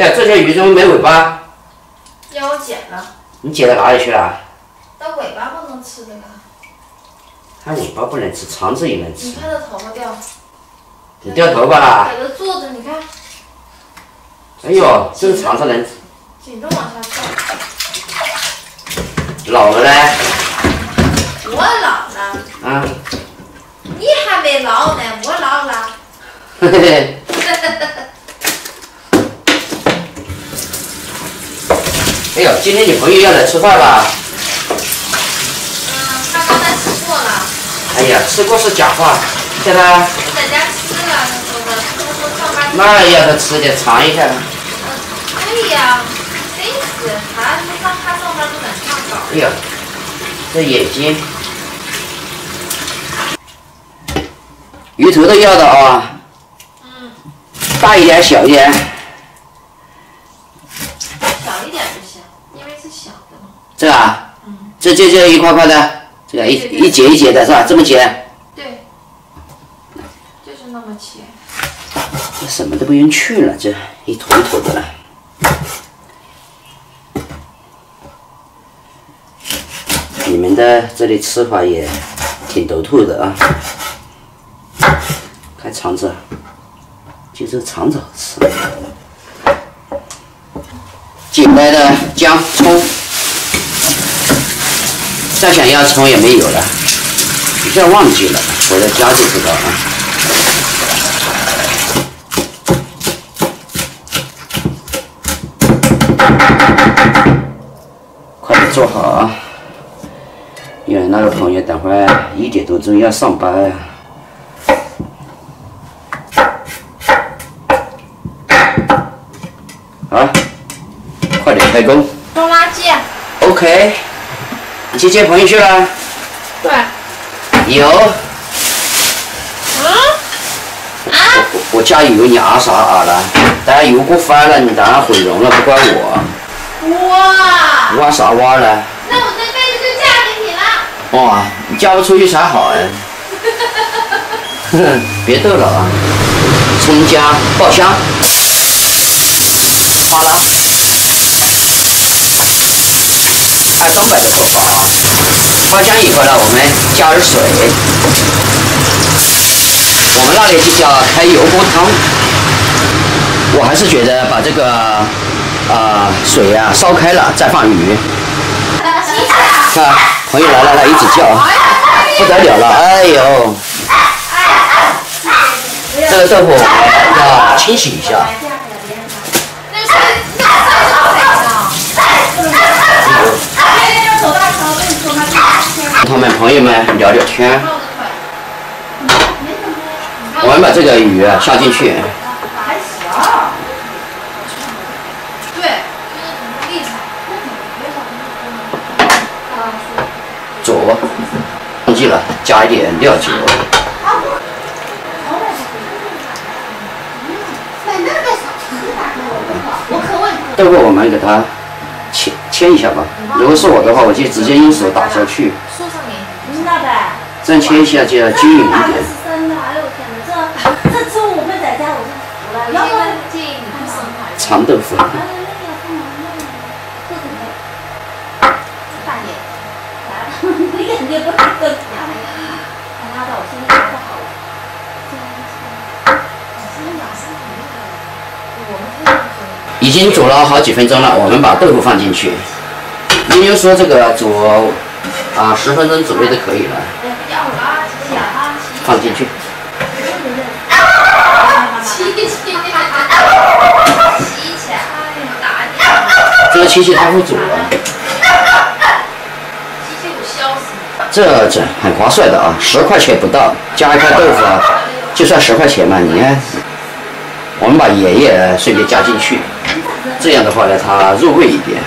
哎呀，这条鱼怎么没尾巴？要我剪了。你剪到哪里去了？那尾巴不能吃的呀。它尾巴不能吃，肠子也能吃。你看这头发掉。你掉头发了？给它坐着，你看。哎呦，这个肠子能。紧着往下掉。老了呢？我老了。啊。你还没老呢，我老了。嘿嘿嘿。哎呦，今天你朋友要来吃饭吧？他刚才吃过了。哎呀，吃过是假话，叫他。在家吃了，他说的，他说上班。那要他吃点尝一下。对呀，真是，他上班不能上早。哎呀，这眼睛。鱼头都要的啊。嗯。大一点，小一点。小一点就行，因为是小的嘛。这个啊？这一块块的，这个一节一节的是吧？这么切？对。就是那么切。这什么都不用去了，这一坨一坨的了。你们的这里吃法也挺独特的啊。看肠子，就这肠子好吃。捡来的姜、葱，再想要葱也没有了，一下忘记了，回到家就知道了。快点做好啊！因为那个朋友等会1点多钟要上班呀。好，快点开工。装垃圾。OK， 你去接朋友去了？对。有。我家以为你啥了？等下油锅翻了，你当然毁容了，不怪我。哇！挖啥挖了？那我这辈子就嫁给你了。哇，你嫁不出去才好哎！别逗了啊！葱姜爆香，哗啦，按东北的做法啊。爆香以后呢，我们加点水，我们那里就叫开油锅汤。我还是觉得把这个水啊烧开了再放鱼。看朋友来了，他一直叫，不得了了，哎呦！这个豆腐要清洗一下。他们朋友们聊聊天。我们把这个鱼啊下进去。煮，忘记了加一点料酒。豆腐我们给它切一下吧。如果是我的话，我就直接用手打下去。这样切一下就要均匀一点。这中午会在家我就服了，要不然建议你不生孩子。长豆腐。大爷，你感觉不太对。拉倒，我现在不好了。已经煮了好几分钟了，我们把豆腐放进去。妞妞说这个煮10分钟左右就可以了。放进去。这个机器它会煮了。这很划算的啊，10块钱不到，加一块豆腐啊，就算10块钱嘛。你看，我们把盐也顺便加进去，这样的话呢，它入味一点。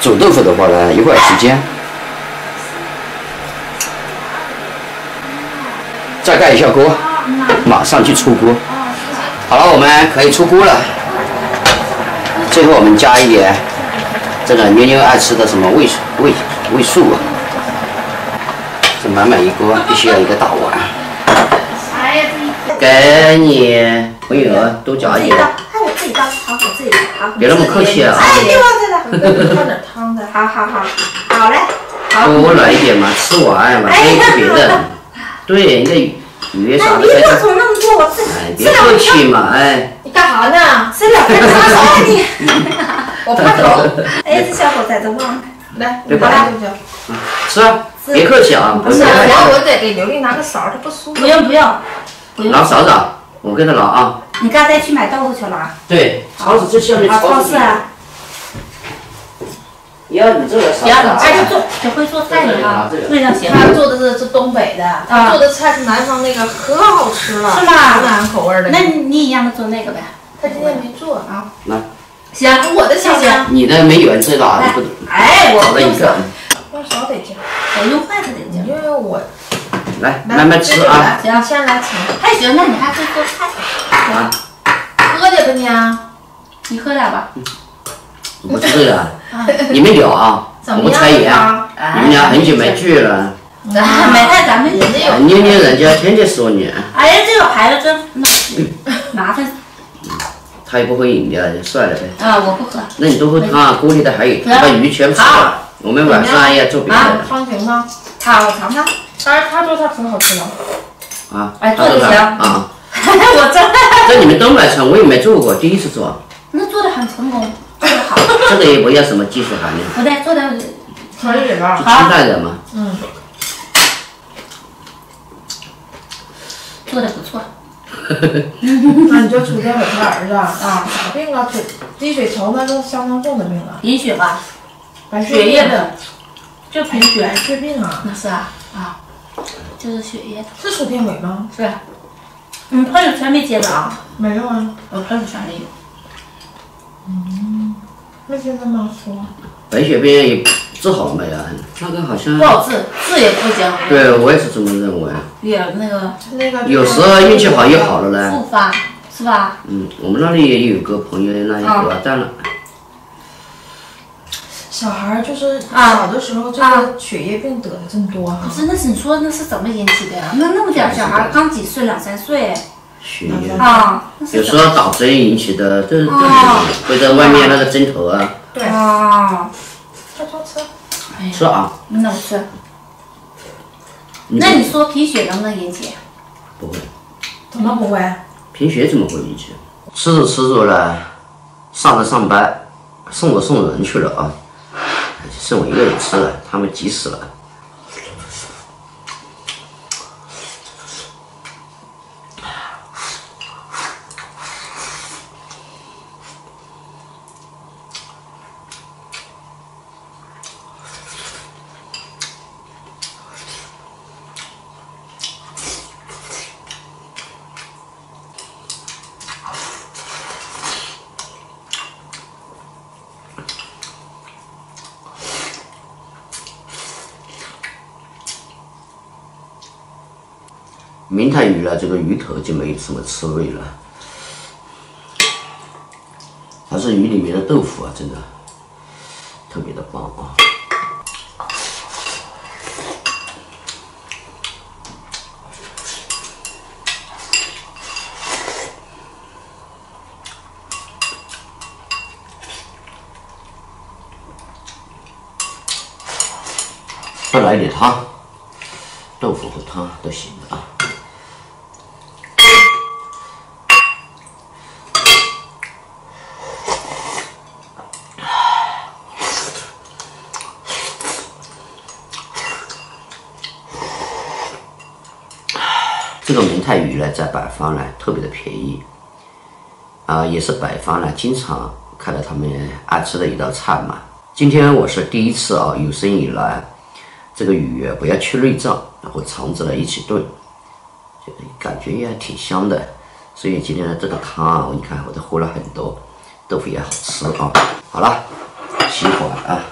煮豆腐的话呢，一会儿时间。再盖一下锅，马上去出锅。好了，我们可以出锅了。最后我们加一点这个妞妞爱吃的什么味素啊。这满满一锅，必须要一个大碗。给你朋友多加一点。自己倒汤，我自己倒汤。别那么客气啊！哎，给我再放点汤的。好好好，好嘞。好。多来一点嘛，吃完晚上吃别的。对，那鱼啥的。别给我做那么多，我自己。哎，别客气嘛，哎。你干啥呢？吃两份叉烧啊你。我怕头。哎，这小伙崽子忘了。来，对吧？吃啊，别客气啊。不是，我得给刘丽拿个勺，她不舒服。不用不用，不用。拿勺子，我给他拿啊。你刚才去买豆腐去了？对，超市这下面超市啊。要你这个勺子。哎，就会做菜的哈，味道行。他做的是东北的，他做的菜是南方那个，可好吃了。是吗？湖南口味的。那你一样的做那个呗。他今天没做啊。来。行，我的行行。你的没有，这个不。哎，我少了一个。用勺得劲，我用筷子得劲。因为我。来，慢慢吃啊。行，先来尝。还行，那你还会做菜。啊。喝点吧你啊。你喝点吧。不是这个，你们聊啊，我不猜言。你们俩很久没聚了。没看咱们人家有。捏捏人家，天天说你。哎呀，这个牌子真麻烦。他也不喝饮料，就算了呗。啊，我不喝。那你多喝汤，锅里的还有，把鱼全吃了。我们晚上要做别的。汤行吗？好，我尝尝。当然，他做菜可好吃了。啊。哎，做的行。啊。我真。这你们都没成，我也没做过，第一次做。那做的很成功，做的好。这个也不要什么技术含量。不对，做的可以了。就清淡的嘛。嗯。做的不错。那你就出天给他儿子啊，啥病啊？低血球那都相当重的病了。贫血吧？血液病。就贫血。白血病啊。那是啊，就是血液。是出天伟吗？是。朋友圈没接着啊？没有啊。我朋友圈里有。那现在吗？说。白血病也治好了没有？那个好像。不好治，治也不行。对，我也是这么认为。也那个。有时候运气好也好了嘞。复发是吧？我们那里也有个朋友，那也得蛋了。小孩就是小的时候，这个血液病得的真多哈。不是，那是你说那是怎么引起的呀？那么点小孩，刚几岁，2、3岁。血液有时候打针引起的，这会在外面那个针头啊。对。吃。吃啊。那我吃。那你说贫血能不能引起？不会。怎么不会？贫血怎么会引起？吃着吃着了，上着上班，送人去了啊，剩我一个人吃了，他们急死了。明太鱼了，这个鱼头就没什么吃味了，还是鱼里面的豆腐啊，真的特别的棒啊！再来一点汤，豆腐和汤都行的啊。这个明太鱼呢，在北方呢特别的便宜，也是北方呢经常看到他们爱吃的一道菜嘛。今天我是第一次啊，有生以来，这个鱼不要去内脏，然后肠子呢一起炖，感觉也挺香的。所以今天的这个汤啊，你看我都喝了很多，豆腐也好吃啊。好了，洗一会儿啊。